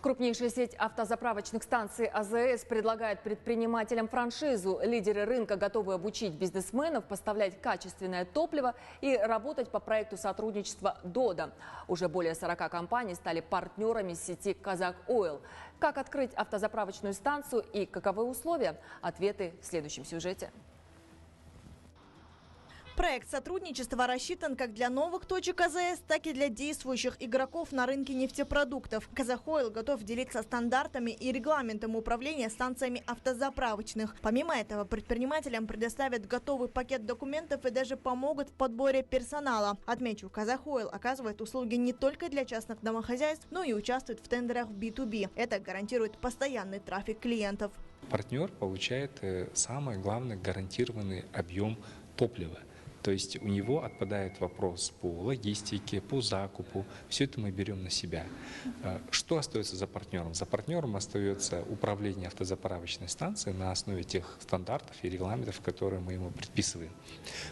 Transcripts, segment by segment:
Крупнейшая сеть автозаправочных станций АЗС предлагает предпринимателям франшизу. Лидеры рынка готовы обучить бизнесменов поставлять качественное топливо и работать по проекту сотрудничества ДОДА. Уже более 40 компаний стали партнерами сети «Казах Ойл». Как открыть автозаправочную станцию и каковы условия? Ответы в следующем сюжете. Проект сотрудничества рассчитан как для новых точек АЗС, так и для действующих игроков на рынке нефтепродуктов. «Казах Ойл» готов делиться стандартами и регламентом управления станциями автозаправочных. Помимо этого, предпринимателям предоставят готовый пакет документов и даже помогут в подборе персонала. Отмечу, «Казах Ойл» оказывает услуги не только для частных домохозяйств, но и участвует в тендерах B2B. Это гарантирует постоянный трафик клиентов. Партнер получает самый главный гарантированный объем топлива. То есть у него отпадает вопрос по логистике, по закупу. Все это мы берем на себя. Что остается за партнером? За партнером остается управление автозаправочной станцией на основе тех стандартов и регламентов, которые мы ему предписываем.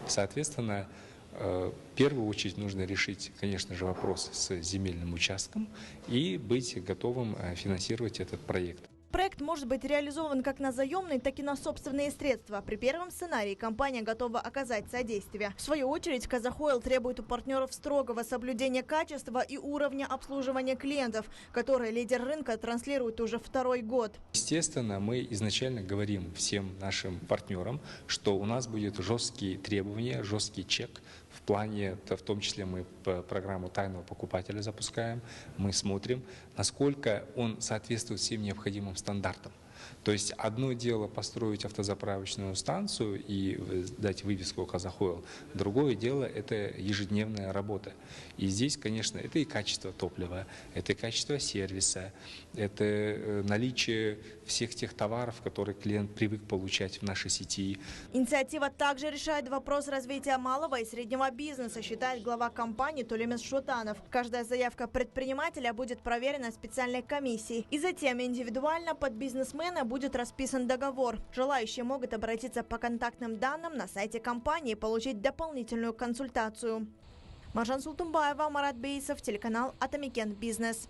Соответственно, в первую очередь нужно решить, конечно же, вопрос с земельным участком и быть готовым финансировать этот проект. Проект может быть реализован как на заемные, так и на собственные средства. При первом сценарии компания готова оказать содействие. В свою очередь, «Казах Ойл» требует у партнеров строгого соблюдения качества и уровня обслуживания клиентов, которые лидер рынка транслирует уже второй год. Естественно, мы изначально говорим всем нашим партнерам, что у нас будут жесткие требования, жесткий чек. В плане, в том числе мы программу тайного покупателя запускаем, мы смотрим, насколько он соответствует всем необходимым стандартам. То есть одно дело построить автозаправочную станцию и дать вывеску «Казах Ойл», другое дело – это ежедневная работа. И здесь, конечно, это и качество топлива, это и качество сервиса, это наличие всех тех товаров, которые клиент привык получать в нашей сети. Инициатива также решает вопрос развития малого и среднего бизнеса, считает глава компании Тулемес Шутанов. Каждая заявка предпринимателя будет проверена специальной комиссией. И затем индивидуально под бизнесмена будет расписан договор. Желающие могут обратиться по контактным данным на сайте компании и получить дополнительную консультацию. Маржан Султумбаева, Марат Бейсов, телеканал Атамикен Бизнес.